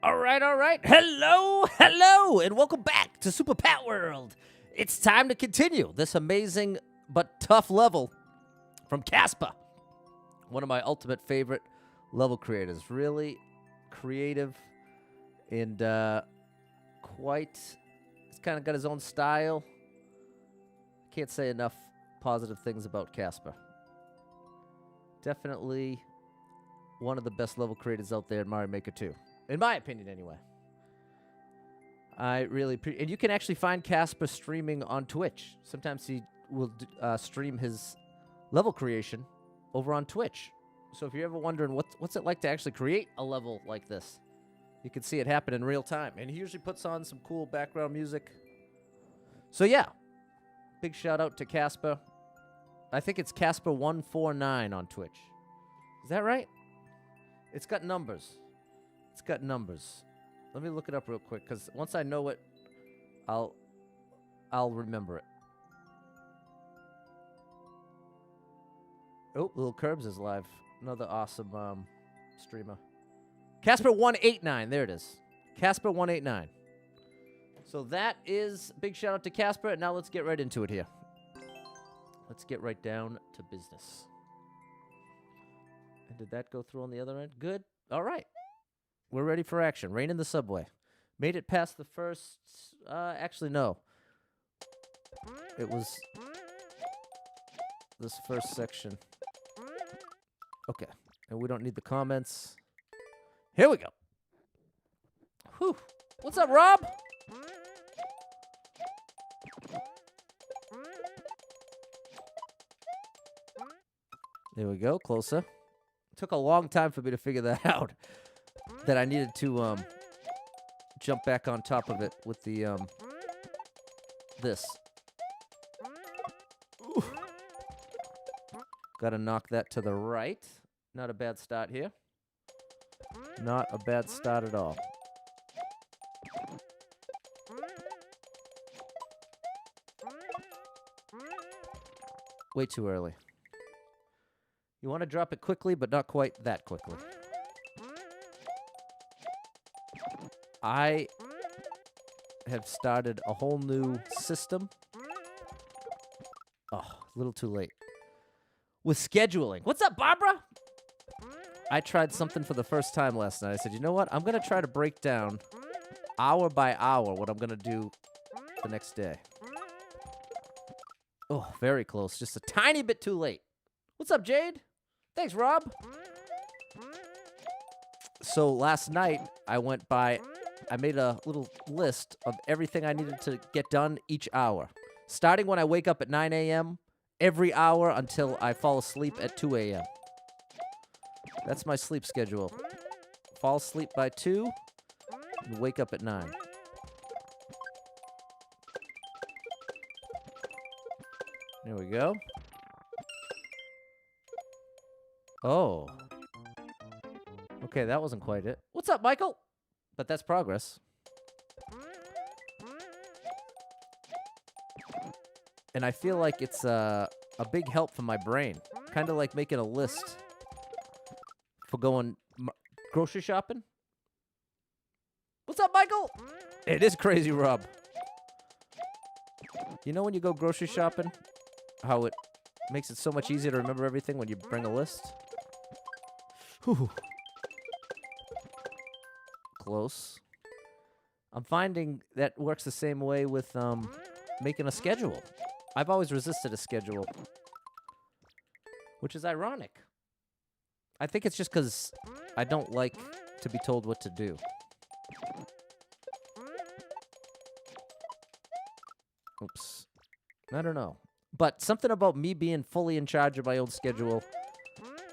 All right. Hello, and welcome back to Super Pat World. It's time to continue this amazing but tough level from Caspur, one of my ultimate favorite level creators. Really creative and he's kind of got his own style. Can't say enough positive things about Caspur. Definitely one of the best level creators out there in Mario Maker 2. In my opinion, anyway. I really and you can actually find Caspur streaming on Twitch. Sometimes he will stream his level creation over on Twitch. So if you're ever wondering what's it like to actually create a level like this, you can see it happen in real time. And he usually puts on some cool background music. So yeah, big shout out to Caspur. I think it's Caspur149 on Twitch. Is that right? It's got numbers. Let me look it up real quick, because once I know it, I'll remember it. Oh, Little Curbs is live. Another awesome streamer. Caspur189. There it is. Caspur189. So that is big shout out to Caspur. Now let's get right into it here. Let's get right down to business. And did that go through on the other end? Good. All right. We're ready for action. Rain in the subway. Made it past the first... actually, no. It was this first section. Okay. And we don't need the comments. Here we go. Whew. What's up, Rob? There we go. Closer. Took a long time for me to figure that out. That I needed to jump back on top of it with the this. Ooh. Gotta knock that to the right. Not a bad start here. Not a bad start at all. Way too early. You want to drop it quickly, but not quite that quickly. I have started a whole new system. Oh, a little too late. With scheduling. What's up, Barbara? I tried something for the first time last night. I said, you know what? I'm going to try to break down hour by hour what I'm going to do the next day. Oh, very close. Just a tiny bit too late. What's up, Jade? Thanks, Rob. So last night, I made a little list of everything I needed to get done each hour. Starting when I wake up at 9 a.m., every hour until I fall asleep at 2 a.m. That's my sleep schedule. Fall asleep by 2 and wake up at 9. There we go. Oh. Okay, that wasn't quite it. What's up, Michael? But that's progress. And I feel like it's a big help for my brain. Kind of like making a list for going grocery shopping. What's up, Michael? It is crazy, Rob. You know when you go grocery shopping, how it makes it so much easier to remember everything when you bring a list? Whew. Close. I'm finding that works the same way with making a schedule. I've always resisted a schedule, which is ironic. I think it's just because I don't like to be told what to do. Oops. I don't know. But something about me being fully in charge of my own schedule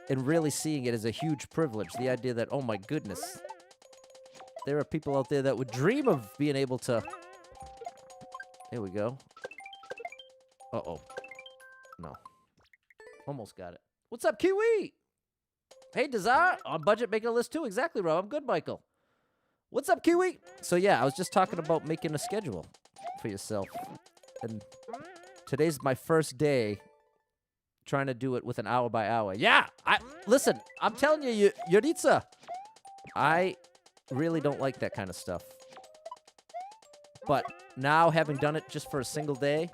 and really seeing it as a huge privilege. The idea that, oh my goodness, there are people out there that would dream of being able to... There we go. Uh-oh. No. Almost got it. What's up, Kiwi? Hey, Desire. On budget, making a list too. Exactly, Rob. I'm good, Michael. What's up, Kiwi? So, yeah, I was just talking about making a schedule for yourself. And today's my first day trying to do it with an hour by hour. Yeah! Listen, I'm telling you, Yuritsa, I really don't like that kind of stuff. But now, having done it just for a single day,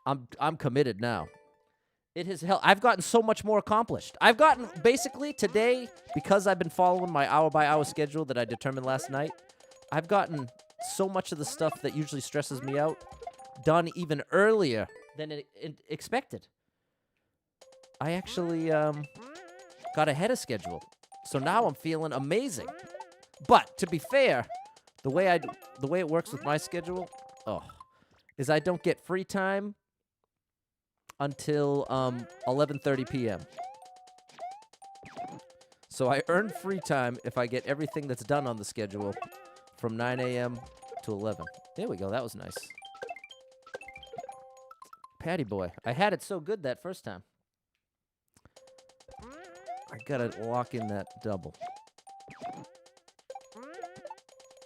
I'm committed now. It has helped. I've gotten so much more accomplished. I've gotten, basically, today, because I've been following my hour-by-hour schedule that I determined last night, I've gotten so much of the stuff that usually stresses me out done even earlier than expected. I actually got ahead of schedule. So now I'm feeling amazing. But, to be fair, the way it works with my schedule, is I don't get free time until 11:30 p.m. So I earn free time if I get everything that's done on the schedule from 9 a.m. to 11. There we go. That was nice. Patty boy. I had it so good that first time. I gotta lock in that double.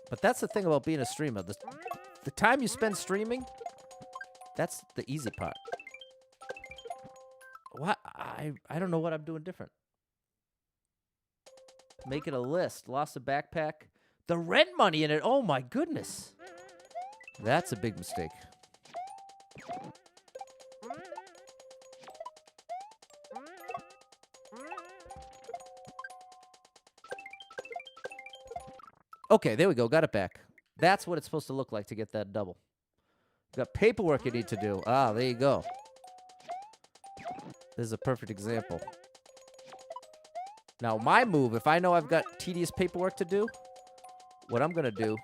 But that's the thing about being a streamer. The time you spend streaming, that's the easy part. What? I don't know what I'm doing different. Making a list. Lost a backpack. The rent money in it. Oh, my goodness. That's a big mistake. Okay, there we go. Got it back. That's what it's supposed to look like to get that double. Got paperwork you need to do. Ah, there you go. This is a perfect example. Now, my move, if I know I've got tedious paperwork to do, what I'm going to do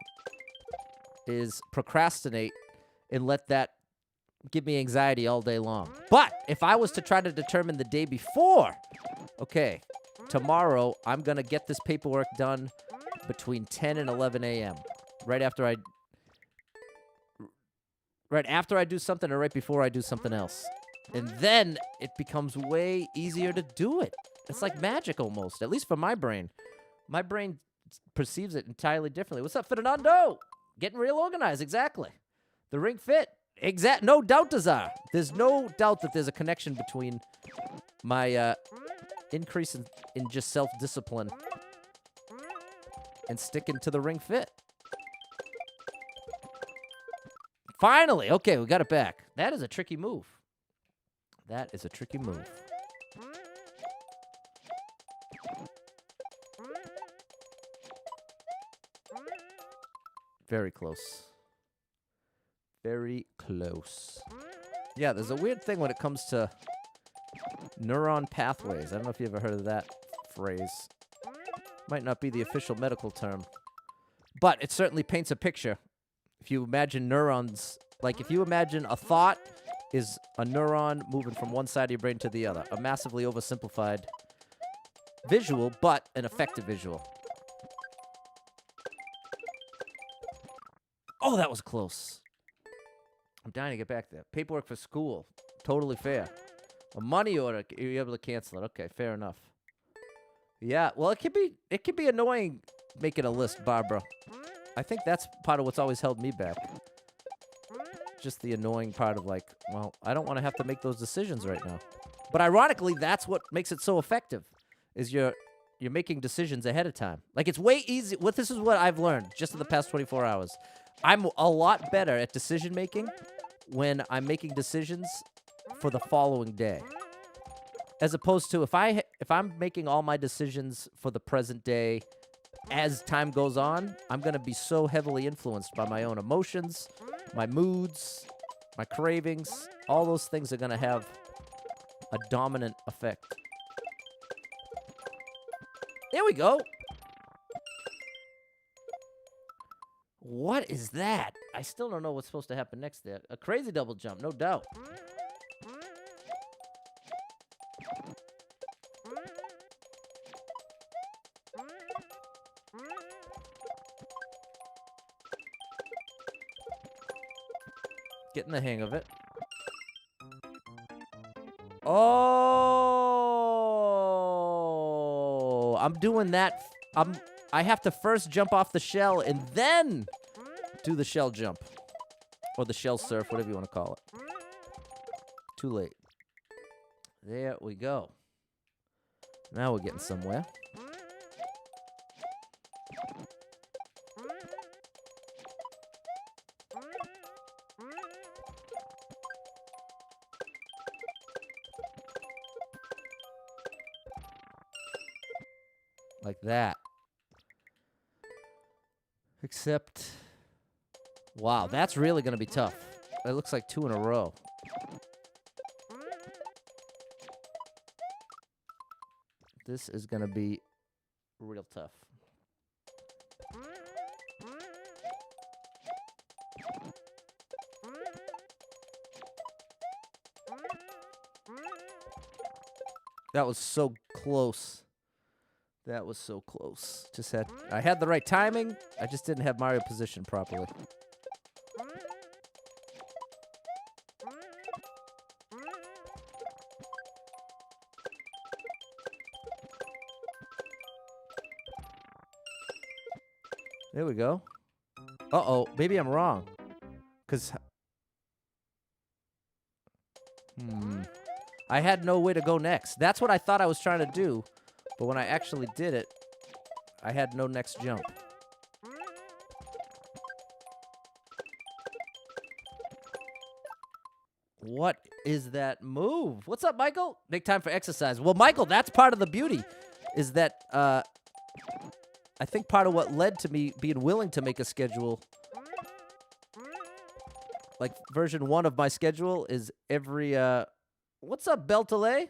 is procrastinate and let that give me anxiety all day long. But if I was to try to determine the day before, okay, tomorrow I'm going to get this paperwork done between 10 and 11 a.m. Right after I do something or right before I do something else. And then it becomes way easier to do it. It's like magic almost, at least for my brain. My brain perceives it entirely differently. What's up, Fernando? Getting real organized, exactly. The ring fit. No doubt, Dazar. There's no doubt that there's a connection between my increase in just self-discipline and sticking to the ring fit. Finally! Okay, we got it back. That is a tricky move. That is a tricky move. Very close. Very close. Yeah, there's a weird thing when it comes to neuron pathways. I don't know if you ever heard of that phrase. Might not be the official medical term. But it certainly paints a picture. If you imagine neurons, like if you imagine a thought is a neuron moving from one side of your brain to the other. A massively oversimplified visual, but an effective visual. Oh, that was close. I'm dying to get back there. Paperwork for school. Totally fair. A money order. You're able to cancel it. Okay, fair enough. Yeah, well, it can be annoying making a list, Barbara. I think that's part of what's always held me back. Just the annoying part of like, well, I don't want to have to make those decisions right now. But ironically, that's what makes it so effective, is you're making decisions ahead of time. Like, it's way easy. This is what I've learned just in the past 24 hours. I'm a lot better at decision making when I'm making decisions for the following day. As opposed to if I'm making all my decisions for the present day, as time goes on, I'm going to be so heavily influenced by my own emotions, my moods, my cravings. All those things are going to have a dominant effect. There we go. What is that? I still don't know what's supposed to happen next there. A crazy double jump, no doubt. Getting the hang of it. Oh, I'm doing that. I have to first jump off the shell and then do the shell jump. Or the shell surf, whatever you want to call it. Too late. There we go. Now we're getting somewhere. Like that. Except, wow, that's really going to be tough. It looks like 2 in a row. This is going to be real tough. That was so close. That was so close. I had the right timing. I just didn't have Mario positioned properly. There we go. Uh-oh, maybe I'm wrong. I had no way to go next. That's what I thought I was trying to do. But when I actually did it, I had no next jump. What is that move? What's up, Michael? Make time for exercise. Well, Michael, that's part of the beauty, is that I think part of what led to me being willing to make a schedule, like version 1 of my schedule, is every... what's up, Beltale?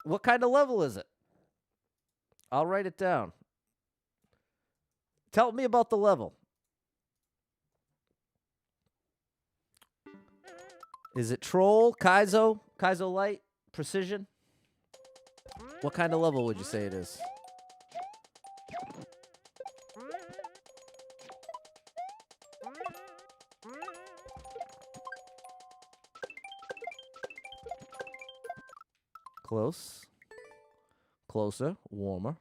What kind of level is it? I'll write it down. Tell me about the level. Is it Troll, Kaizo, Kaizo Light, Precision? What kind of level would you say it is? Close. Closer. Warmer.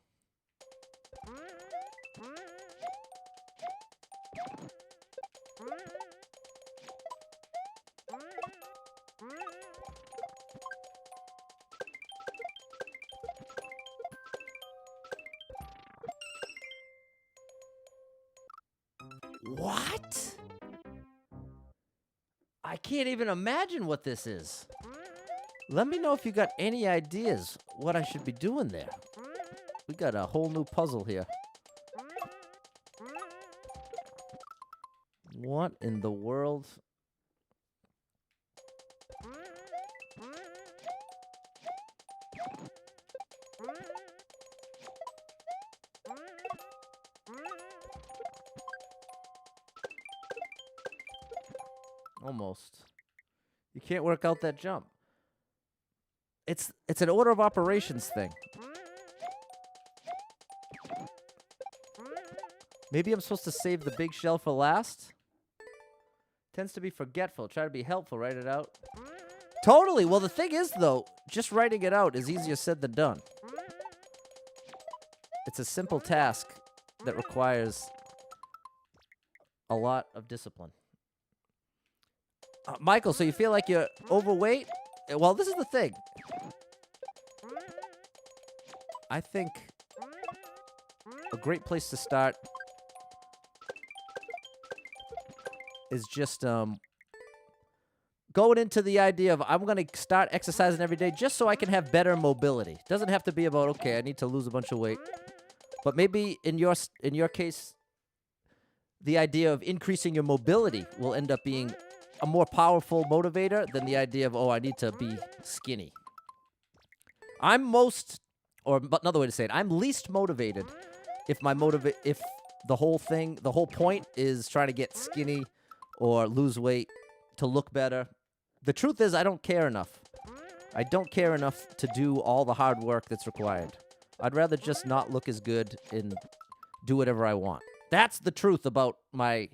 What? I can't even imagine what this is. Let me know if you got any ideas what I should be doing there. We got a whole new puzzle here. What in the world? Almost. You can't work out that jump. It's an order of operations thing. Maybe I'm supposed to save the big shell for last? Tends to be forgetful. Try to be helpful. Write it out. Totally. Well, the thing is, though, just writing it out is easier said than done. It's a simple task that requires a lot of discipline. Michael, so you feel like you're overweight? Well, this is the thing. I think a great place to start is just going into the idea of I'm going to start exercising every day just so I can have better mobility. It doesn't have to be about, okay, I need to lose a bunch of weight. But maybe in your case, the idea of increasing your mobility will end up being a more powerful motivator than the idea of, oh, I need to be skinny. But another way to say it, I'm least motivated if the whole point is trying to get skinny or lose weight to look better. The truth is, I don't care enough. I don't care enough to do all the hard work that's required. I'd rather just not look as good and do whatever I want. That's the truth about my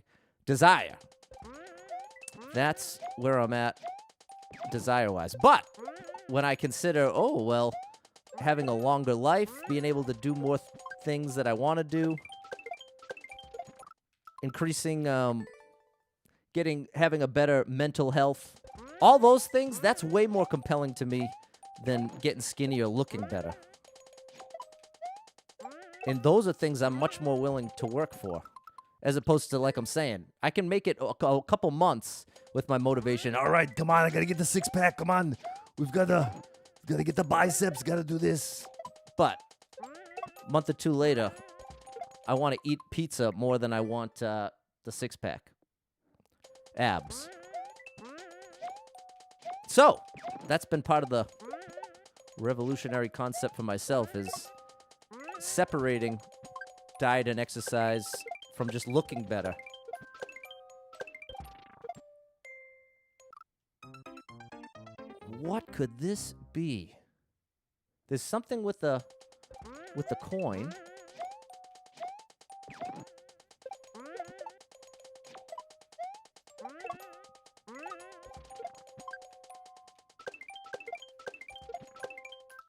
desire. That's where I'm at desire-wise. But when I consider, oh, well, having a longer life, being able to do more things that I want to do, increasing, having a better mental health, all those things, that's way more compelling to me than getting skinny or looking better. And those are things I'm much more willing to work for, as opposed to, like I'm saying, I can make it a couple months with my motivation. All right, come on, I got to get the six-pack. Come on. We've got to Gotta get the biceps, gotta do this. But a month or two later, I want to eat pizza more than I want the six-pack. Abs. So, that's been part of the revolutionary concept for myself is separating diet and exercise from just looking better. What could this be? There's something with the coin.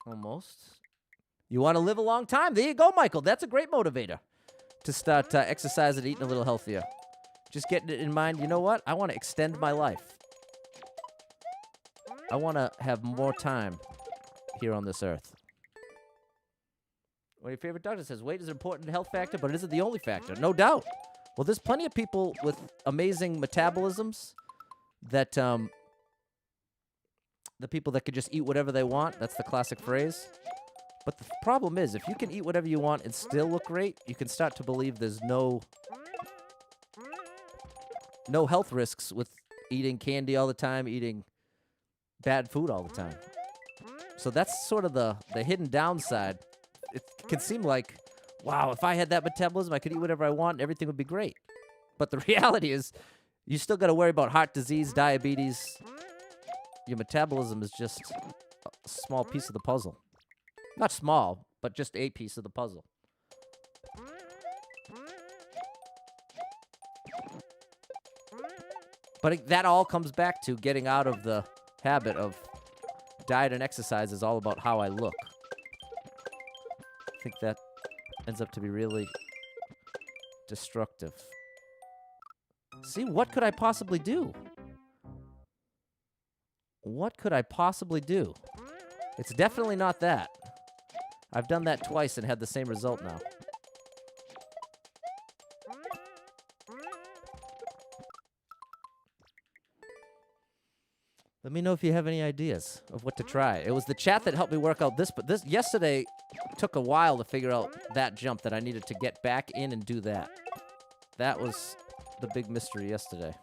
Almost. You want to live a long time? There you go, Michael. That's a great motivator to start exercising and eating a little healthier. Just getting it in mind, you know what? I want to extend my life. I want to have more time here on this earth. One of your favorite doctors says, weight is an important health factor, but it isn't the only factor. No doubt. Well, there's plenty of people with amazing metabolisms that, the people that could just eat whatever they want. That's the classic phrase. But the problem is, if you can eat whatever you want and still look great, you can start to believe there's no health risks with eating candy all the time, eating bad food all the time. So that's sort of the hidden downside. It can seem like, wow, if I had that metabolism, I could eat whatever I want and everything would be great. But the reality is, you still got to worry about heart disease, diabetes. Your metabolism is just a small piece of the puzzle. Not small, but just a piece of the puzzle. But that all comes back to getting out of the habit of diet and exercise is all about how I look. I think that ends up to be really destructive. See, what could I possibly do? What could I possibly do? It's definitely not that. I've done that twice and had the same result now. Let me know if you have any ideas of what to try. It was the chat that helped me work out this, but this yesterday took a while to figure out that jump that I needed to get back in and do that. That was the big mystery yesterday.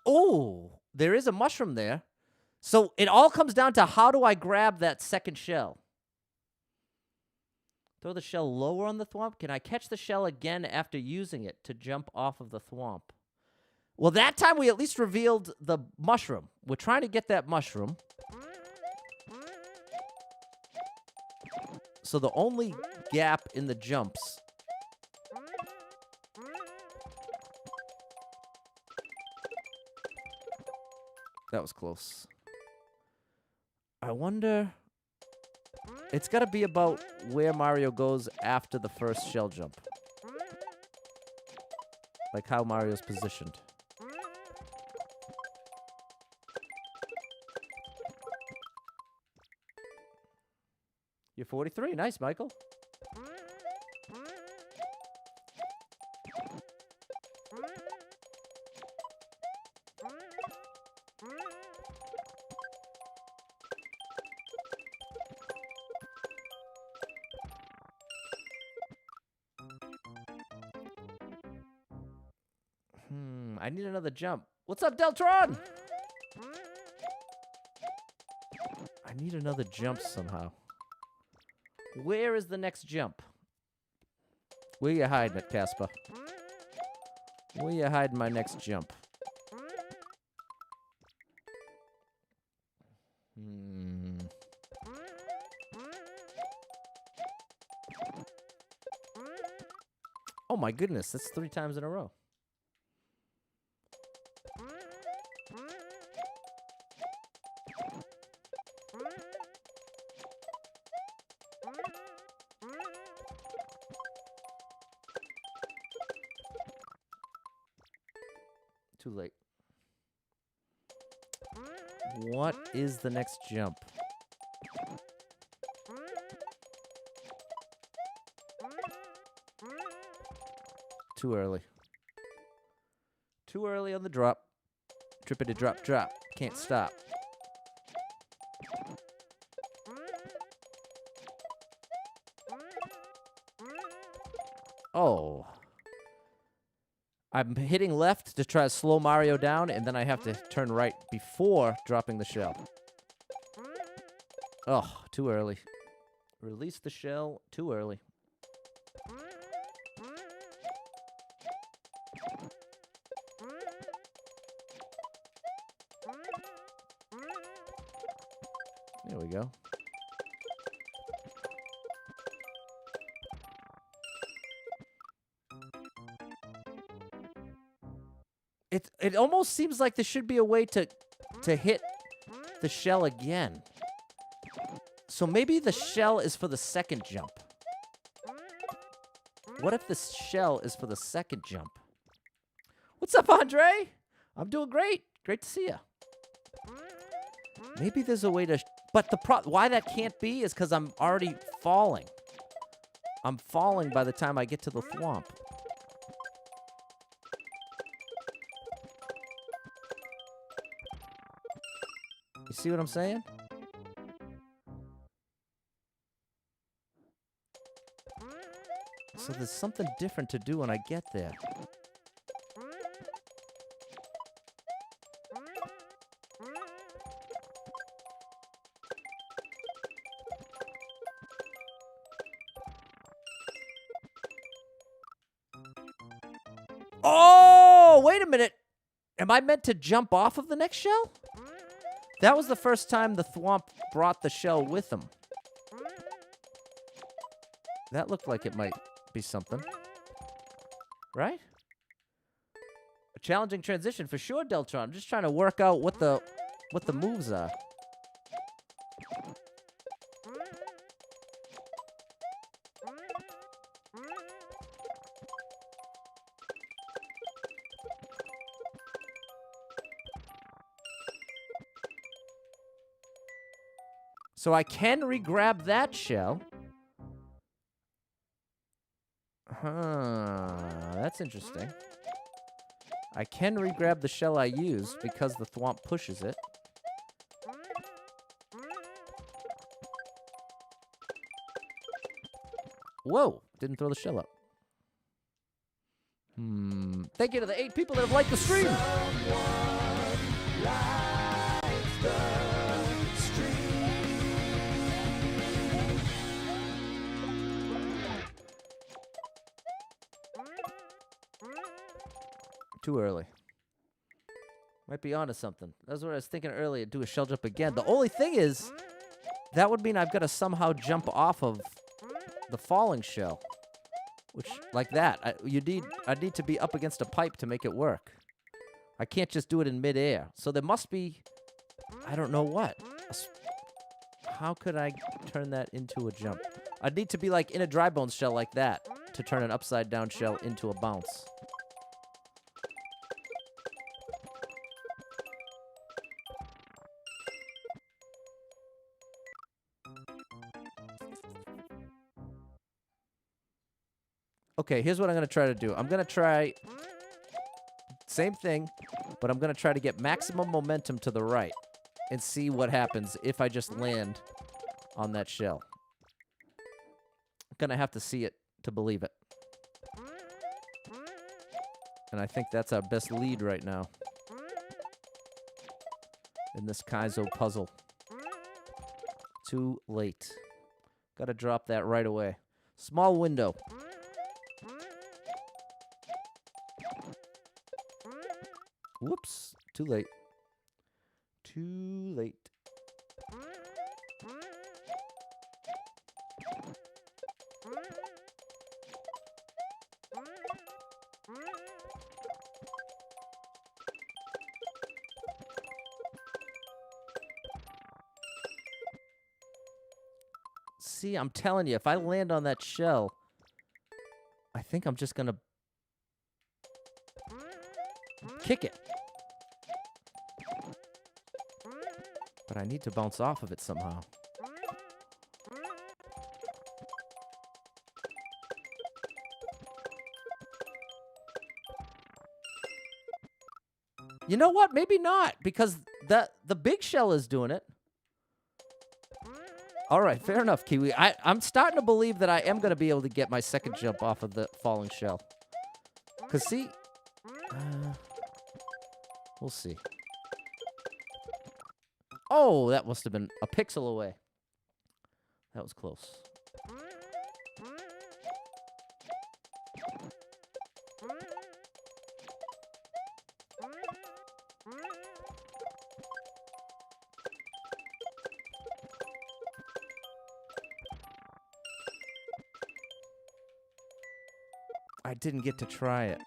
Oh, there is a mushroom there. So it all comes down to how do I grab that second shell? Throw the shell lower on the thwomp. Can I catch the shell again after using it to jump off of the thwomp? Well, that time we at least revealed the mushroom. We're trying to get that mushroom. So the only gap in the jumps. That was close. I wonder... It's got to be about where Mario goes after the first shell jump. Like how Mario's positioned. You're 43. Nice, Michael. I need another jump. What's up, Deltron? I need another jump somehow. Where is the next jump? Where you hiding it, Caspur? Where you hiding my next jump? Oh my goodness, that's 3 times in a row. Too late. What is the next jump? Too early. Too early on the drop. Trippity drop drop. Can't stop. Oh. I'm hitting left to try to slow Mario down, and then I have to turn right before dropping the shell. Oh, too early. Release the shell too early. There we go. It almost seems like there should be a way to hit the shell again. So maybe the shell is for the second jump. What if the shell is for the second jump? What's up, Andre? I'm doing great. Great to see you. Maybe there's a way to... But why that can't be is because I'm already falling. I'm falling by the time I get to the thwomp. You see what I'm saying? So there's something different to do when I get there. Oh, wait a minute. Am I meant to jump off of the next shell? That was the first time the thwomp brought the shell with him. That looked like it might be something. Right? A challenging transition for sure, Deltron. I'm just trying to work out what the moves are. So I can re-grab that shell. That's interesting. I can re-grab the shell I used because the thwomp pushes it. Whoa! Didn't throw the shell up. Thank you to the 8 people that have liked the stream. Too early. Might be onto something. That's what I was thinking earlier. Do a shell jump again. The only thing is, that would mean I've got to somehow jump off of the falling shell, which like that. I need to be up against a pipe to make it work. I can't just do it in midair. So there must be, I don't know what. How could I turn that into a jump? I'd need to be like in a dry bones shell like that to turn an upside down shell into a bounce. Okay, here's what I'm going to try to do. I'm going to try same thing, but I'm going to try to get maximum momentum to the right and see what happens if I just land on that shell. I'm going to have to see it to believe it. And I think that's our best lead right now in this kaizo puzzle. Too late. Got to drop that right away. Small window. Whoops. Too late. Too late. See, I'm telling you, if I land on that shell, I think I'm just going to kick it. But I need to bounce off of it somehow. You know what? Maybe not, because the big shell is doing it. All right, fair enough, Kiwi. I'm starting to believe that I am going to be able to get my second jump off of the falling shell. Because, see... we'll see. Oh, that must have been a pixel away. That was close. I didn't get to try it.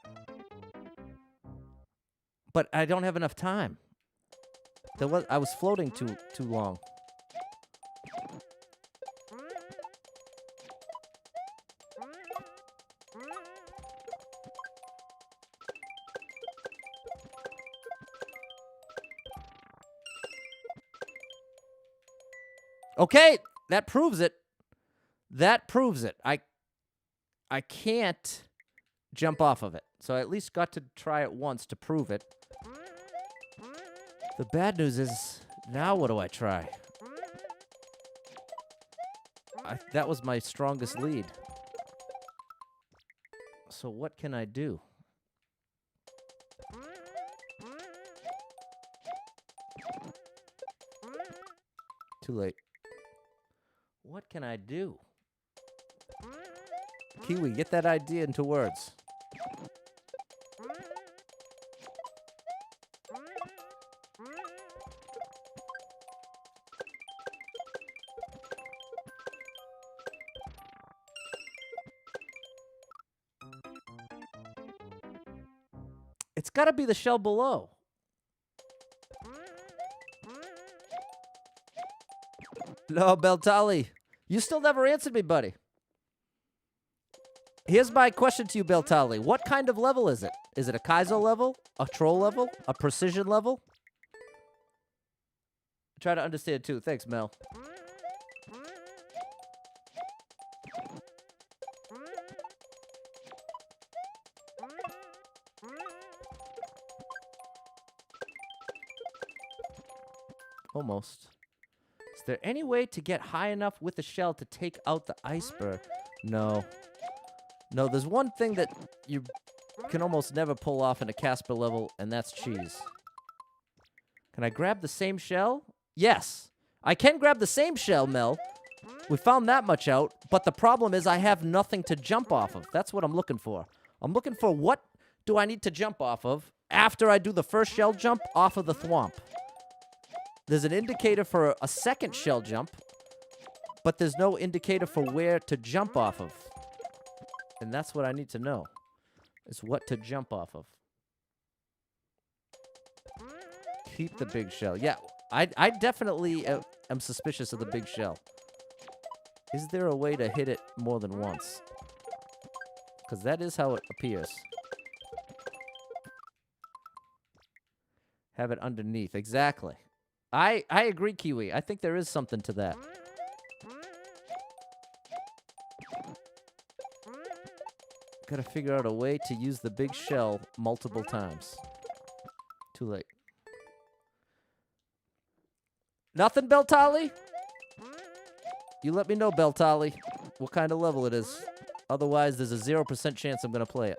But I don't have enough time. I was floating too long. Okay, that proves it. That proves it. I can't jump off of it. So I at least got to try it once to prove it. The bad news is, now what do I try? That was my strongest lead. So what can I do? Too late. What can I do? Kiwi, get that idea into words. It's got to be the shell below. No, Beltali. You still never answered me, buddy. Here's my question to you, Beltali. What kind of level is it? Is it a kaizo level? A troll level? A precision level? Try to understand, too. Thanks, Mel. Almost. Is there any way to get high enough with the shell to take out the iceberg? No. No, there's one thing that you can almost never pull off in a Caspur level, and that's cheese. Can I grab the same shell? Yes. I can grab the same shell, Mel. We found that much out, but the problem is I have nothing to jump off of. That's what I'm looking for. I'm looking for what do I need to jump off of after I do the first shell jump off of the thwomp. There's an indicator for a second shell jump, but there's no indicator for where to jump off of. And that's what I need to know, is what to jump off of. Keep the big shell. Yeah, I definitely am suspicious of the big shell. Is there a way to hit it more than once? Because that is how it appears. Have it underneath. Exactly. I agree, Kiwi. I think there is something to that. Gotta figure out a way to use the big shell multiple times. Too late. Nothing, Beltali? You let me know, Beltali, what kind of level it is. Otherwise, there's a 0% chance I'm gonna play it.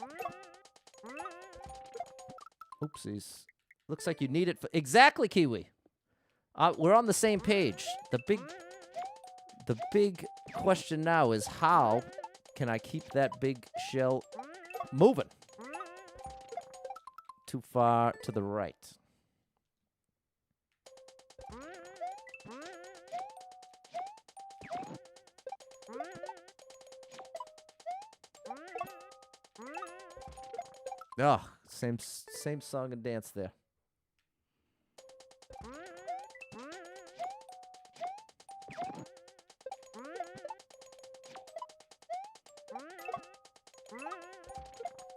Oopsies. Looks like you need it for... Exactly, Kiwi. We're on the same page. The big question now is how can I keep that big shell moving? Too far to the right. Oh, same song and dance there.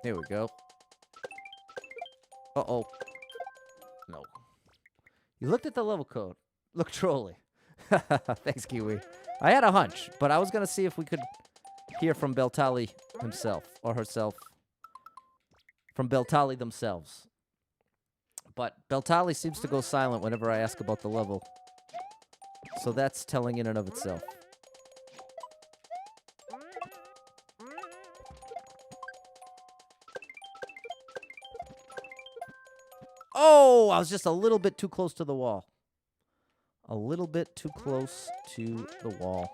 Here we go. Uh-oh. No. You looked at the level code. Look trolly. Thanks, Kiwi. I had a hunch, but I was going to see if we could hear from Beltali himself or herself. From Beltali themselves. But Beltali seems to go silent whenever I ask about the level. So that's telling in and of itself. Oh, I was just a little bit too close to the wall. A little bit too close to the wall.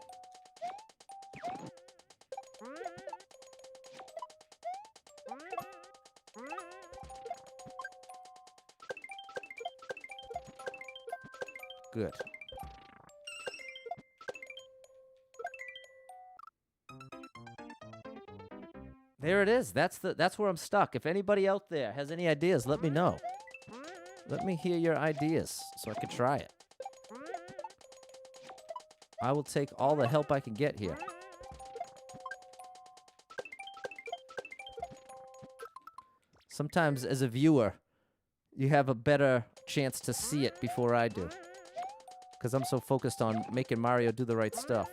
Good. There it is. That's where I'm stuck. If anybody out there has any ideas, let me know. Let me hear your ideas so I can try it. I will take all the help I can get here. Sometimes as a viewer, you have a better chance to see it before I do. Because I'm so focused on making Mario do the right stuff.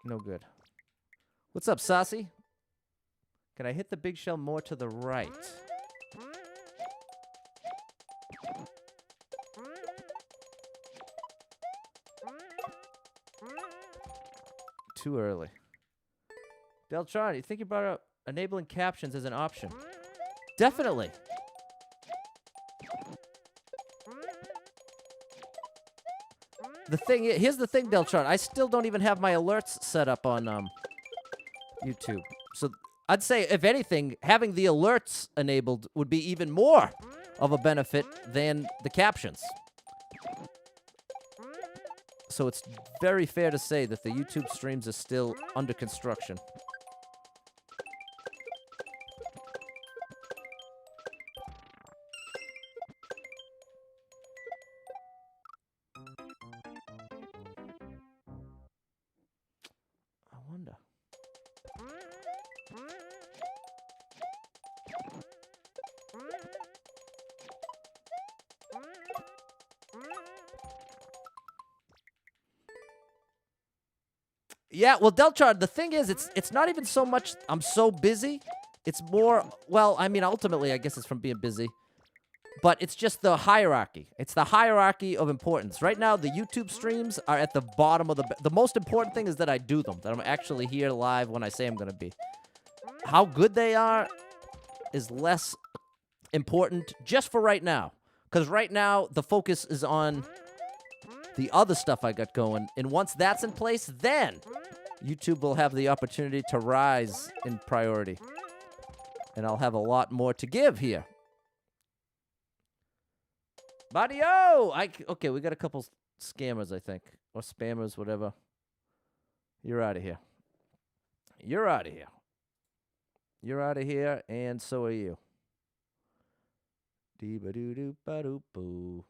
No good. What's up, Saucy? Can I hit the big shell more to the right? Too early. Deltron, you think you brought up enabling captions as an option? Definitely. Here's the thing, Deltron. I still don't even have my alerts set up on YouTube. So I'd say, if anything, having the alerts enabled would be even more of a benefit than the captions. So it's very fair to say that the YouTube streams are still under construction. I wonder. Yeah, well, Deltron, the thing is, it's not even so much I'm so busy. It's more, well, I mean, ultimately, I guess it's from being busy. But it's just the hierarchy. It's the hierarchy of importance. Right now, the YouTube streams are at the bottom of the most important thing is that I do them, that I'm actually here live when I say I'm going to be. How good they are is less important just for right now. Because right now, the focus is on the other stuff I got going. And once that's in place, then YouTube will have the opportunity to rise in priority. And I'll have a lot more to give here. Mario! Okay, we got a couple scammers, I think. Or spammers, whatever. You're out of here. You're out of here. You're out of here, and so are you. Dee-ba-doo-doo-ba-doo-boo.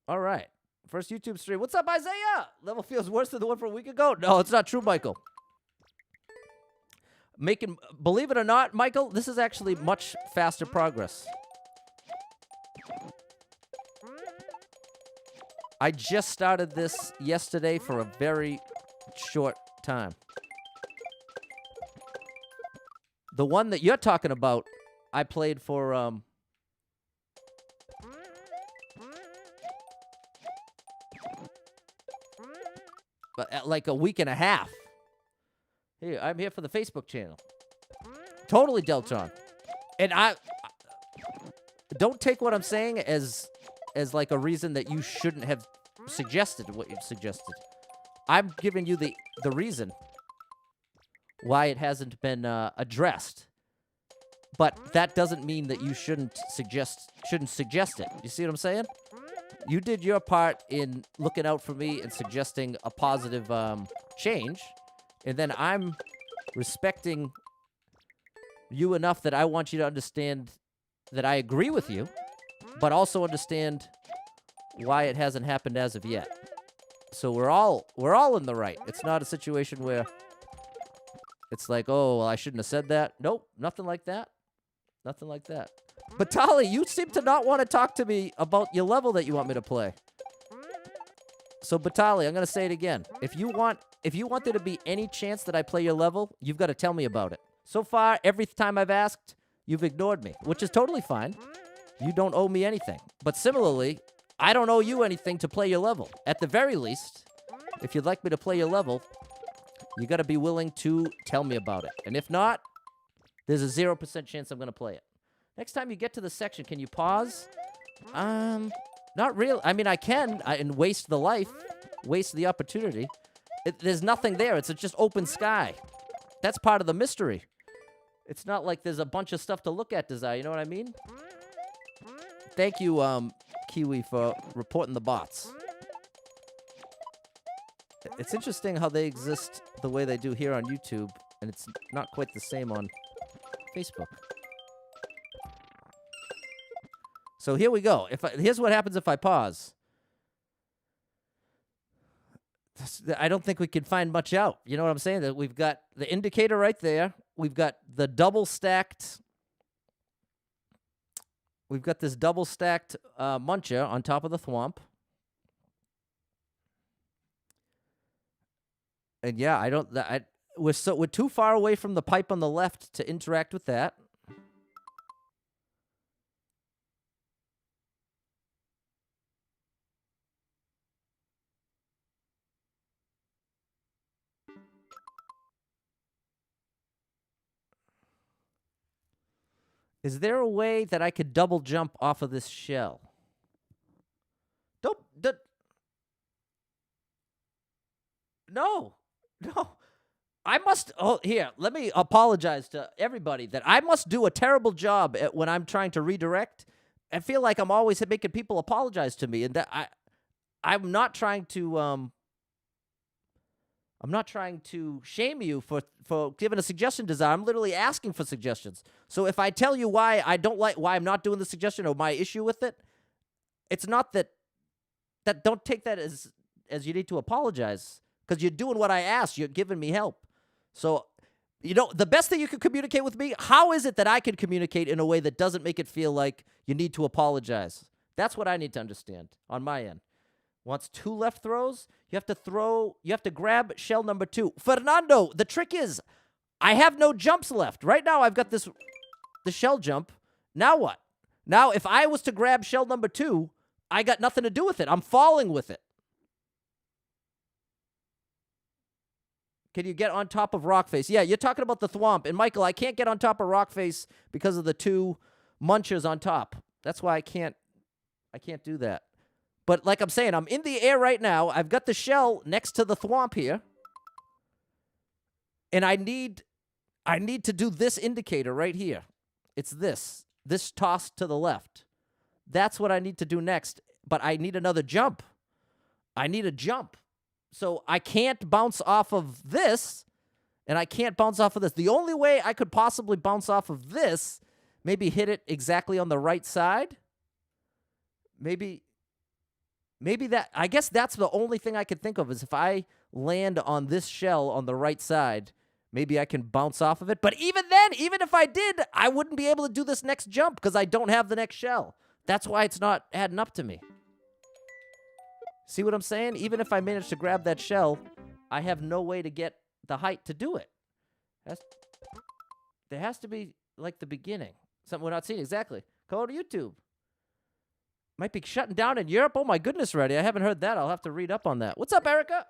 All right. First YouTube stream. What's up, Isaiah? Level feels worse than the one from a week ago. No, it's not true, Michael. Believe it or not, Michael, this is actually much faster progress. I just started this yesterday for a very short time. The one that you're talking about, I played for, like a week and a half. Here, I'm here for the Facebook channel. Totally Deltron. And I don't take what I'm saying as like a reason that you shouldn't have suggested what you've suggested. I'm giving you the reason why it hasn't been addressed. But that doesn't mean that you shouldn't suggest it. You see what I'm saying? You did your part in looking out for me and suggesting a positive change. And then I'm respecting you enough that I want you to understand that I agree with you, but also understand why it hasn't happened as of yet. So we're all in the right. It's not a situation where it's like, oh, well, I shouldn't have said that. Nope, nothing like that. Nothing like that. But Tali, you seem to not want to talk to me about your level that you want me to play. So Batali, I'm going to say it again. If you want there to be any chance that I play your level, you've got to tell me about it. So far, every time I've asked, you've ignored me, which is totally fine. You don't owe me anything. But similarly, I don't owe you anything to play your level. At the very least, if you'd like me to play your level, you got to be willing to tell me about it. And if not, there's a 0% chance I'm going to play it. Next time you get to the section, can you pause? Not real. I mean, I can and waste the life, waste the opportunity. There's nothing there. It's just open sky. That's part of the mystery. It's not like there's a bunch of stuff to look at, Desire. You know what I mean? Thank you, Kiwi, for reporting the bots. It's interesting how they exist the way they do here on YouTube, and it's not quite the same on Facebook. So here we go. Here's what happens if I pause. I don't think we can find much out. You know what I'm saying? That we've got the indicator right there. We've got the double stacked. We've got this double stacked muncher on top of the thwomp. And yeah, we're too far away from the pipe on the left to interact with that. Is there a way that I could double jump off of this shell? No. I must, here, let me apologize to everybody that I must do a terrible job when I'm trying to redirect. I feel like I'm always making people apologize to me, and that I'm not trying to, I'm not trying to shame you for giving a suggestion, Desire. I'm literally asking for suggestions. So if I tell you why I'm not doing the suggestion or my issue with it, it's not that don't take that as you need to apologize, because you're doing what I asked. You're giving me help. So, the best thing you can communicate with me, how is it that I can communicate in a way that doesn't make it feel like you need to apologize? That's what I need to understand on my end. Wants 2 left throws. You have to grab shell number 2. Fernando, the trick is, I have no jumps left. Right now, I've got the shell jump. Now what? Now, if I was to grab shell number 2, I got nothing to do with it. I'm falling with it. Can you get on top of Rockface? Yeah, you're talking about the thwomp. And Michael, I can't get on top of Rockface because of the 2 munchers on top. That's why I can't do that. But like I'm saying, I'm in the air right now. I've got the shell next to the thwomp here. And I need to do this indicator right here. It's this toss to the left. That's what I need to do next. But I need another jump. I need a jump. So I can't bounce off of this, and I can't bounce off of this. The only way I could possibly bounce off of this, maybe hit it exactly on the right side. Maybe that, I guess that's the only thing I could think of, is if I land on this shell on the right side, maybe I can bounce off of it. But even then, even if I did, I wouldn't be able to do this next jump because I don't have the next shell. That's why it's not adding up to me. See what I'm saying? Even if I manage to grab that shell, I have no way to get the height to do it. There has to be, like, the beginning. Something we're not seeing. Exactly. Go to YouTube. Might be shutting down in Europe. Oh, my goodness, Reddy. I haven't heard that. I'll have to read up on that. What's up, Erica?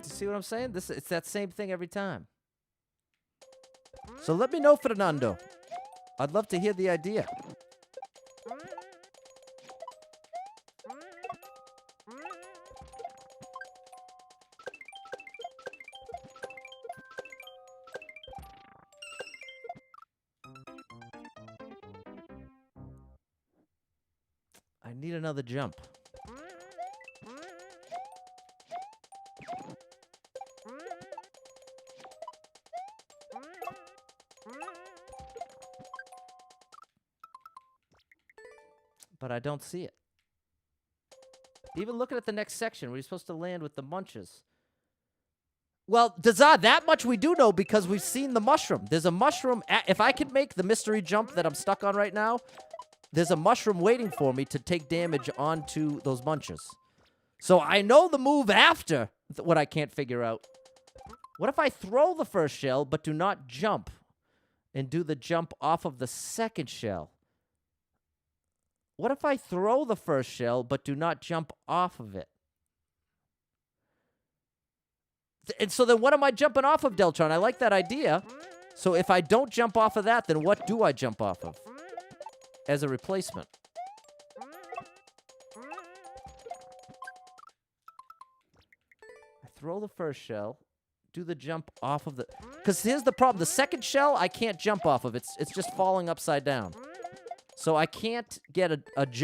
See what I'm saying? It's that same thing every time. So let me know, Fernando. I'd love to hear the idea. I need another jump. But I don't see it. Even looking at the next section where you're supposed to land with the munches. Well, Dazar, that much we do know because we've seen the mushroom. There's a mushroom. If I could make the mystery jump that I'm stuck on right now, there's a mushroom waiting for me to take damage onto those munches. So I know the move after what I can't figure out. What if I throw the first shell but do not jump and do the jump off of the second shell? What if I throw the first shell but do not jump off of it? And so then what am I jumping off of, Deltron? I like that idea. So if I don't jump off of that, then what do I jump off of as a replacement? I throw the first shell, do the jump off of the... Because here's the problem. The second shell, I can't jump off of. It's just falling upside down. So I can't get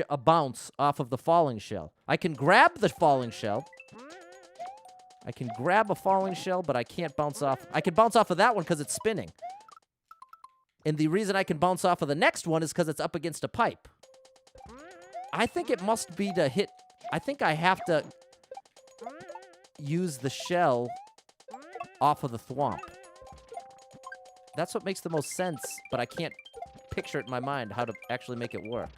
a bounce off of the falling shell. I can grab the falling shell. I can grab a falling shell, but I can't bounce off. I can bounce off of that one because it's spinning. And the reason I can bounce off of the next one is because it's up against a pipe. I think it must be to hit... I think I have to use the shell off of the thwomp. That's what makes the most sense, but I can't picture it in my mind how to actually make it work.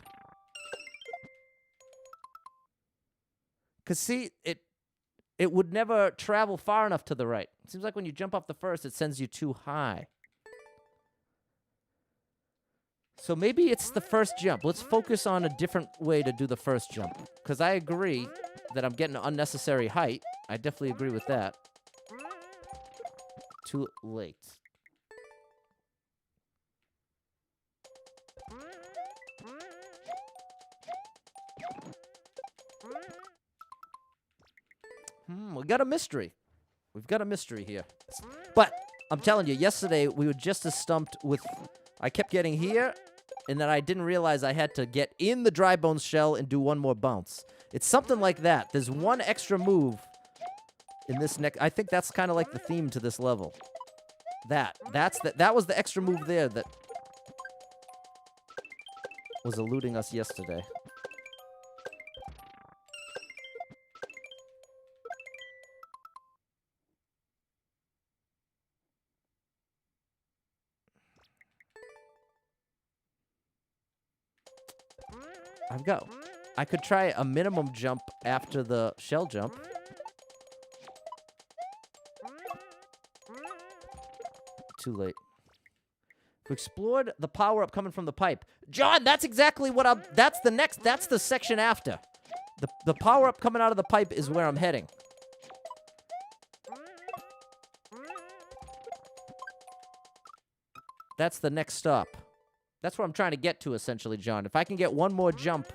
Because, see, it would never travel far enough to the right. It seems like when you jump off the first, it sends you too high. So maybe it's the first jump. Let's focus on a different way to do the first jump. Because I agree that I'm getting unnecessary height. I definitely agree with that. Too late. We got a mystery. We've got a mystery here. But I'm telling you, yesterday we were just as stumped with... I kept getting here, and then I didn't realize I had to get in the dry bones shell and do one more bounce. It's something like that. There's one extra move in this next... I think that's kind of like the theme to this level. That was the extra move there that was eluding us yesterday. I could try a minimum jump after the shell jump. Too late. We explored the power-up coming from the pipe. John, that's exactly what I'm... That's the section after. The power-up coming out of the pipe is where I'm heading. That's the next stop. That's what I'm trying to get to, essentially, John. If I can get one more jump...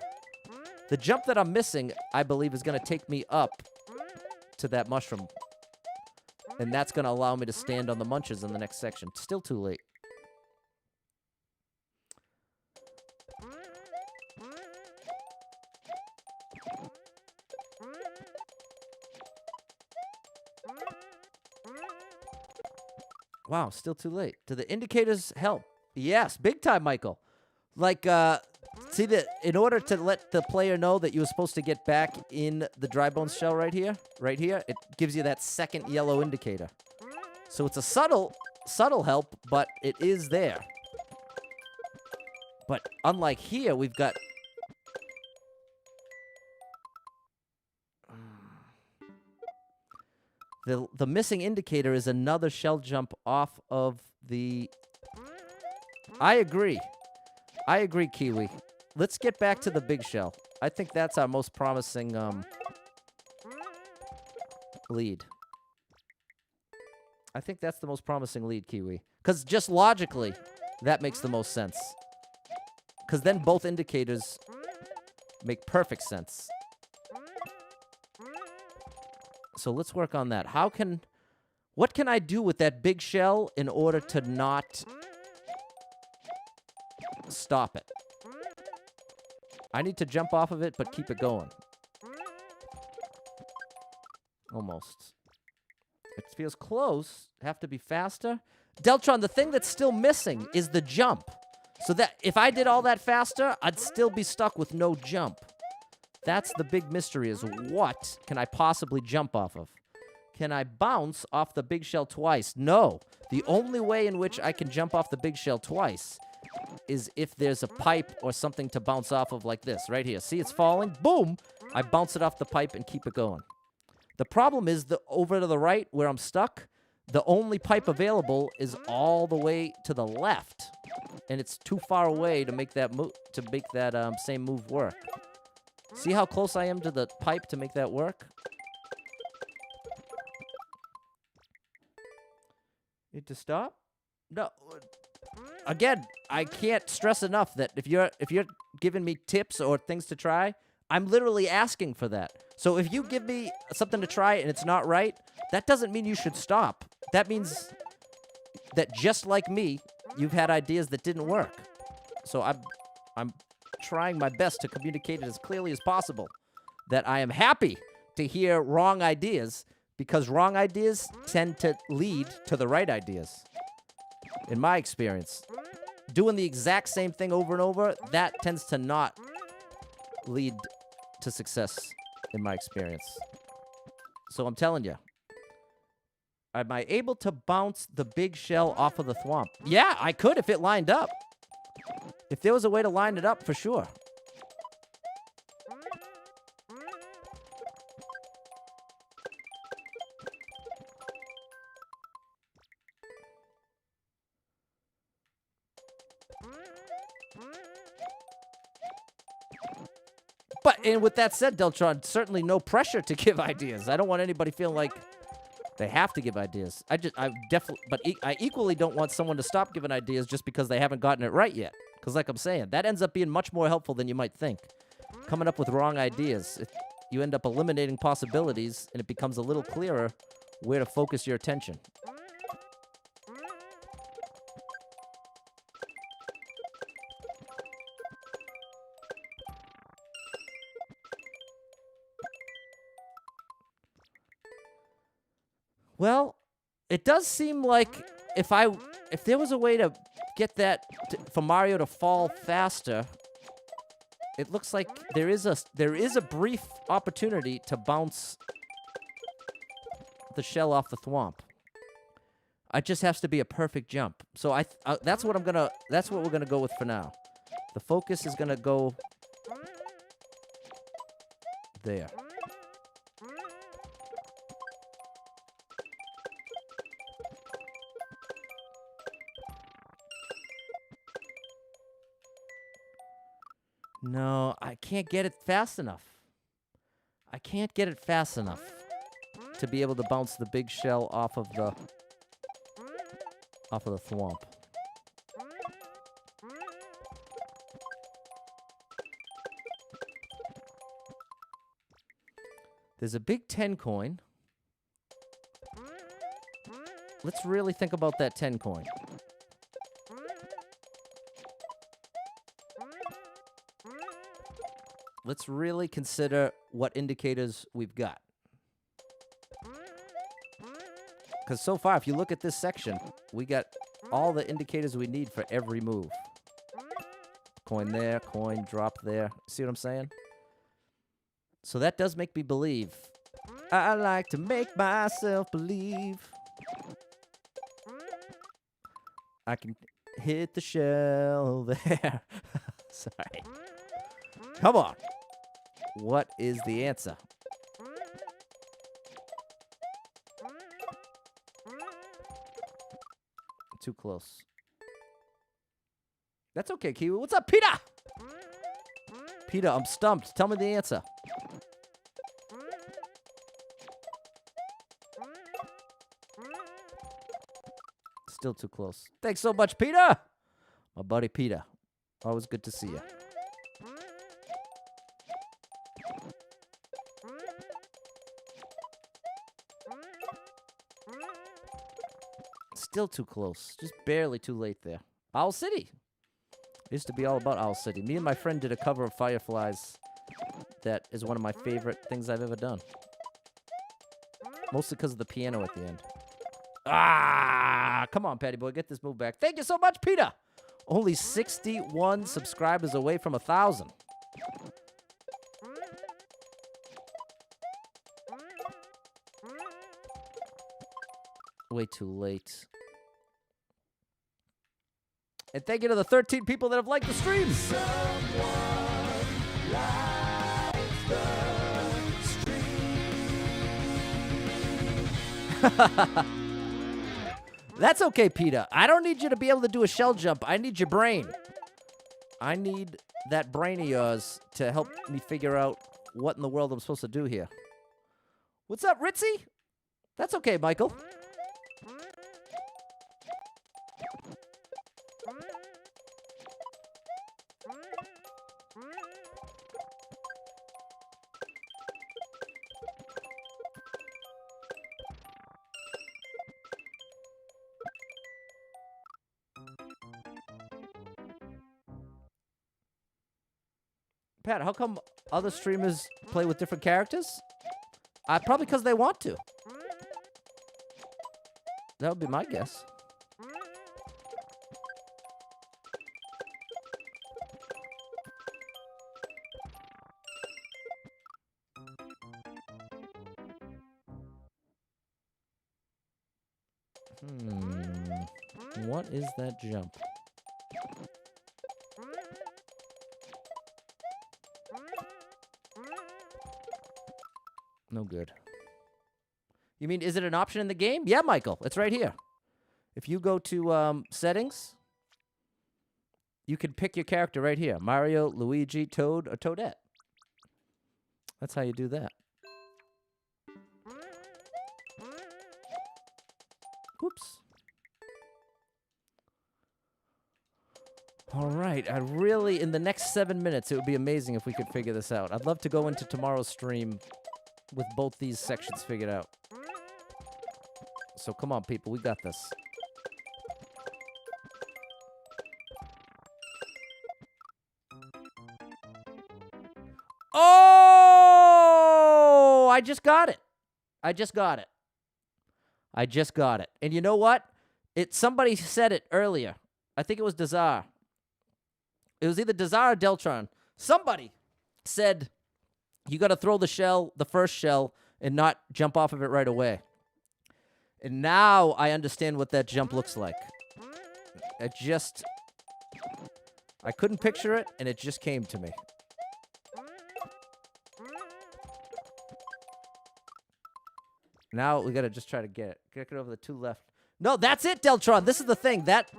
The jump that I'm missing, I believe, is going to take me up to that mushroom. And that's going to allow me to stand on the munches in the next section. Still too late. Wow, still too late. Do the indicators help? Yes, big time, Michael. Like, see that in order to let the player know that you were supposed to get back in the dry bones shell right here, it gives you that second yellow indicator. So it's a subtle help, but it is there. But unlike here, we've got... The missing indicator is another shell jump off of the... I agree, Kiwi. Let's get back to the big shell. I think that's our most promising lead. I think that's the most promising lead, Kiwi. Because just logically, that makes the most sense. Because then both indicators make perfect sense. So let's work on that. What can I do with that big shell in order to not stop it? I need to jump off of it, but keep it going. Almost. It feels close. Have to be faster. Deltron, the thing that's still missing is the jump. So that if I did all that faster, I'd still be stuck with no jump. That's the big mystery, is what can I possibly jump off of? Can I bounce off the big shell twice? No. The only way in which I can jump off the big shell twice is if there's a pipe or something to bounce off of like this, right here. See, it's falling. Boom! I bounce it off the pipe and keep it going. The problem is over to the right where I'm stuck, the only pipe available is all the way to the left. And it's too far away to make that same move work. See how close I am to the pipe to make that work? Need to stop? No. Again, I can't stress enough that if you're giving me tips or things to try, I'm literally asking for that. So if you give me something to try and it's not right, that doesn't mean you should stop. That means that just like me, you've had ideas that didn't work. So I'm trying my best to communicate it as clearly as possible that I am happy to hear wrong ideas, because wrong ideas tend to lead to the right ideas. In my experience, doing the exact same thing over and over, that tends to not lead to success in my experience. So I'm telling you, am I able to bounce the big shell off of the thwomp? Yeah, I could if it lined up. If there was a way to line it up, for sure. And with that said, Deltron, certainly no pressure to give ideas. I don't want anybody feeling like they have to give ideas. I equally don't want someone to stop giving ideas just because they haven't gotten it right yet. Because like I'm saying, that ends up being much more helpful than you might think. Coming up with wrong ideas, you end up eliminating possibilities, and it becomes a little clearer where to focus your attention. Well, it does seem like if there was a way to get that for Mario to fall faster, it looks like there is a brief opportunity to bounce the shell off the thwomp. It just has to be a perfect jump. So that's what we're gonna go with for now. The focus is gonna go there. No, I can't get it fast enough. I can't get it fast enough to be able to bounce the big shell off of the thwomp. There's a big 10 coin. Let's really think about that 10 coin. Let's really consider what indicators we've got. Because so far, if you look at this section, we got all the indicators we need for every move. Coin there, coin, drop there. See what I'm saying? So that does make me believe. I like to make myself believe. I can hit the shell there. Sorry. Come on. What is the answer? Too close. That's okay, Kiwi. What's up, Peter? Peter, I'm stumped. Tell me the answer. Still too close. Thanks so much, Peter. My buddy Peter. Always good to see you. Still too close. Just barely too late there. Owl City. It used to be all about Owl City. Me and my friend did a cover of Fireflies that is one of my favorite things I've ever done. Mostly because of the piano at the end. Ah! Come on, Patty Boy. Get this move back. Thank you so much, Peter. Only 61 subscribers away from 1,000. Way too late. And thank you to the 13 people that have liked the stream. That's okay, Peter. I don't need you to be able to do a shell jump. I need your brain. I need that brain of yours to help me figure out what in the world I'm supposed to do here. What's up, Ritzy? That's okay, Michael. Pat, how come other streamers play with different characters? Probably because they want to. That would be my guess. What is that jump? No good. You mean, is it an option in the game? Yeah, Michael, it's right here. If you go to settings, you can pick your character right here. Mario, Luigi, Toad, or Toadette. That's how you do that. Whoops. All right, in the next 7 minutes, it would be amazing if we could figure this out. I'd love to go into tomorrow's stream with both these sections figured out. So come on, people, we got this. Oh! I just got it. I just got it. And you know what? Somebody said it earlier. I think it was Dazar. It was either Dazar or Deltron. Somebody said you got to throw the first shell, and not jump off of it right away. And now I understand what that jump looks like. I couldn't picture it, and it just came to me. Now we got to just try to get it. Get it over the two left. No, that's it, Deltron. This is the thing. That's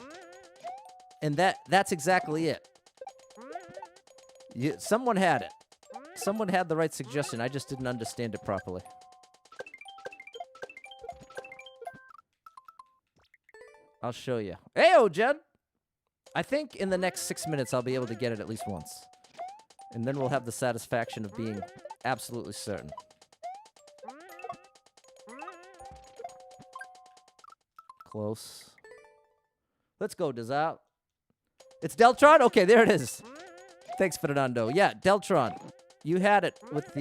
exactly it. Someone had it. Someone had the right suggestion. I just didn't understand it properly. I'll show you. Heyo, Jen! I think in the next 6 minutes I'll be able to get it at least once. And then we'll have the satisfaction of being absolutely certain. Close. Let's go, Dazal. It's Deltron? Okay, there it is. Thanks, Fernando. Yeah, Deltron. You had it with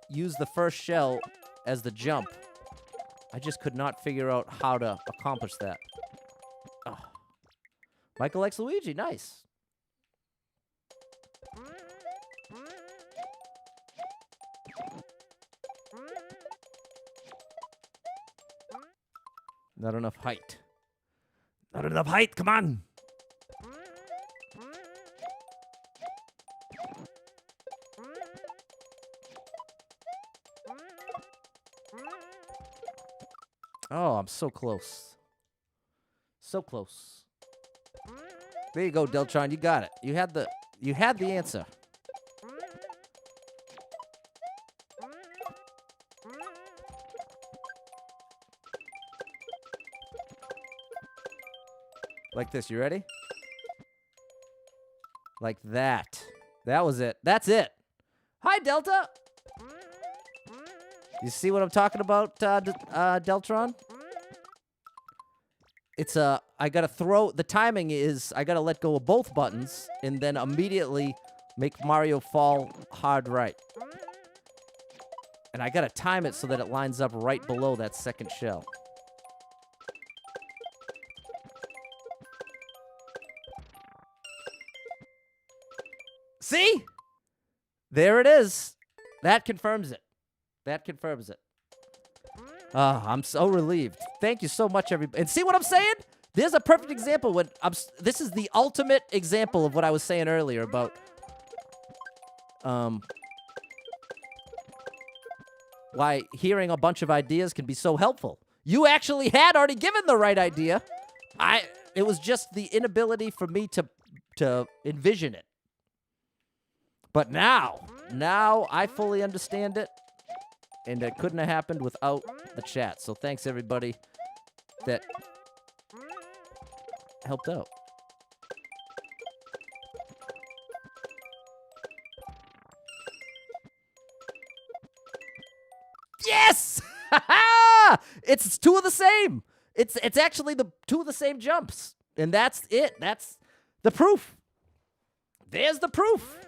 use the first shell as the jump. I just could not figure out how to accomplish that. Oh. Michael likes Luigi. Nice. Not enough height. Not enough height. Come on. Oh, I'm so close. So close. There you go, Deltron. You got it. You had the answer. Like this. You ready? Like that. That was it. That's it. Hi, Delta. You see what I'm talking about, Deltron? It's I gotta throw, the timing is, I gotta let go of both buttons, and then immediately make Mario fall hard right. And I gotta time it so that it lines up right below that second shell. See? There it is. That confirms it. That confirms it. I'm so relieved. Thank you so much, everybody. And see what I'm saying? There's a perfect example. When this is the ultimate example of what I was saying earlier about why hearing a bunch of ideas can be so helpful. You actually had already given the right idea. It was just the inability for me to envision it. But now I fully understand it, and it couldn't have happened without the chat. So thanks everybody that helped out. Yes! It's two of the same. It's actually the two of the same jumps. And that's it. That's the proof. There's the proof.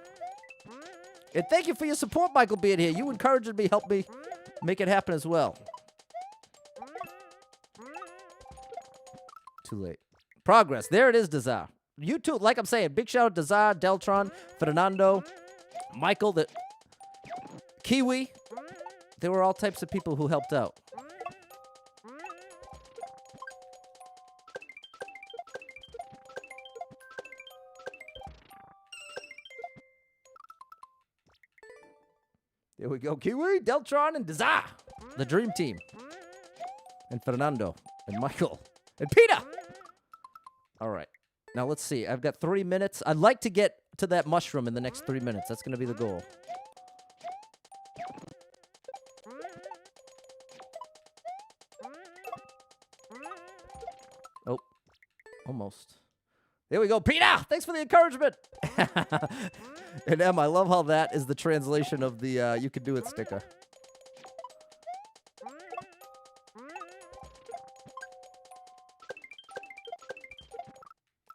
And thank you for your support, Michael, being here. You encouraged me, helped me make it happen as well. Too late. Progress. There it is, Dazar. You too, like I'm saying, big shout out to Dazar, Deltron, Fernando, Michael, the Kiwi. There were all types of people who helped out. There we go. Kiwi, Deltron, and Dazar. The dream team. And Fernando. And Michael. And Peter. All right. Now let's see. I've got 3 minutes. I'd like to get to that mushroom in the next 3 minutes. That's going to be the goal. Oh. Almost. There we go. Peter! Thanks for the encouragement. And Em, I love how that is the translation of the you can do it sticker.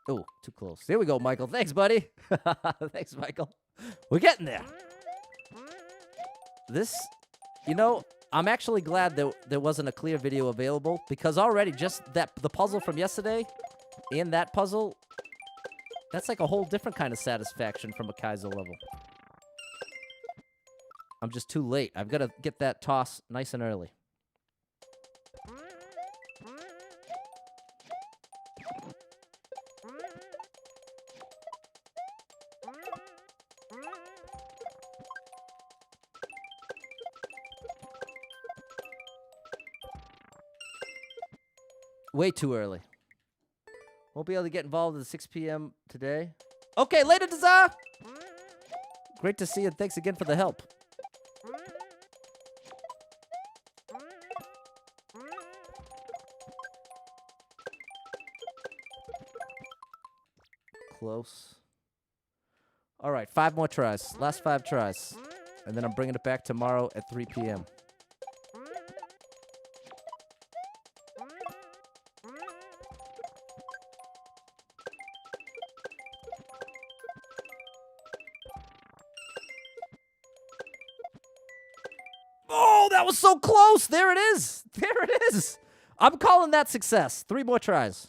Oh, too close. There we go, Michael. Thanks, buddy. Thanks, Michael. We're getting there. This, you know, I'm actually glad that there wasn't a clear video available, because already just the puzzle from yesterday and that puzzle, that's like a whole different kind of satisfaction from a kaizo level. I'm just too late. I've got to get that toss nice and early. Way too early. Won't be able to get involved at 6 p.m. today. Okay, later, Dazar. Great to see you. Thanks again for the help. Close. All right, 5 more tries. Last 5 tries. And then I'm bringing it back tomorrow at 3 p.m. Oh, that was so close. There it is. There it is. I'm calling that success. 3 more tries.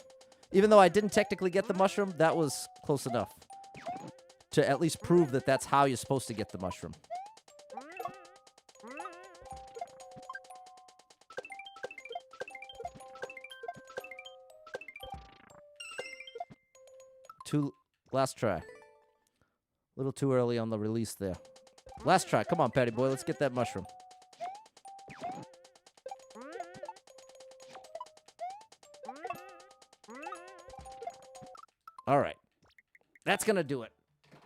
Even though I didn't technically get the mushroom, that was close enough to at least prove that that's how you're supposed to get the mushroom. Last try. A little too early on the release there. Last try. Come on, Patty boy. Let's get that mushroom. All right. That's going to do it.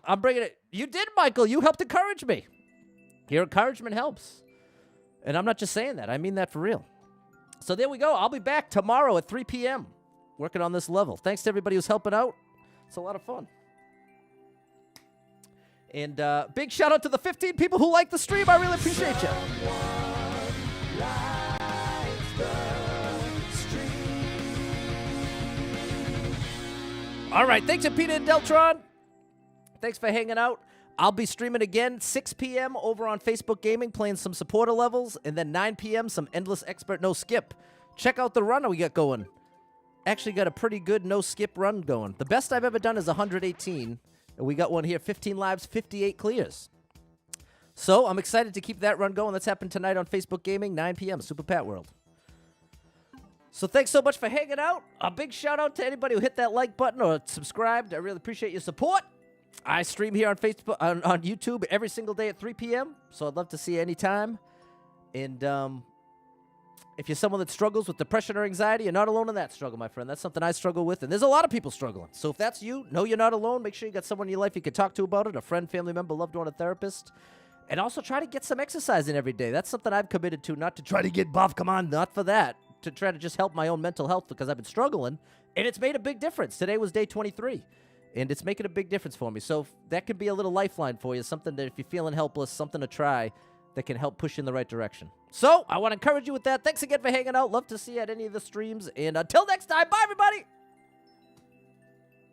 I'm bringing it. You did, Michael. You helped encourage me. Your encouragement helps. And I'm not just saying that. I mean that for real. So there we go. I'll be back tomorrow at 3 p.m. working on this level. Thanks to everybody who's helping out. It's a lot of fun. And big shout out to the 15 people who like the stream. I really appreciate you. All right. Thanks to Peter and Deltron. Thanks for hanging out. I'll be streaming again 6 p.m. over on Facebook Gaming, playing some supporter levels. And then 9 p.m., some Endless Expert No Skip. Check out the run we got going. Actually got a pretty good no skip run going. The best I've ever done is 118. And we got one here, 15 lives, 58 clears. So I'm excited to keep that run going. That's happening tonight on Facebook Gaming, 9 p.m., Super Pat World. So thanks so much for hanging out. A big shout out to anybody who hit that like button or subscribed. I really appreciate your support. I stream here on Facebook, on YouTube every single day at 3 p.m. So I'd love to see you anytime. And if you're someone that struggles with depression or anxiety, you're not alone in that struggle, my friend. That's something I struggle with, and there's a lot of people struggling. So if that's you, know you're not alone. Make sure you got someone in your life you can talk to about it, a friend, family member, loved one, a therapist. And also try to get some exercise in every day. That's something I've committed to, not to try to get buff. Come on, not for that. To try to just help my own mental health because I've been struggling, and it's made a big difference. Today was day 23, and it's making a big difference for me. So that could be a little lifeline for you, something that if you're feeling helpless, something to try that can help push you in the right direction. So I want to encourage you with that. Thanks again for hanging out. Love to see you at any of the streams, and until next time, bye, everybody.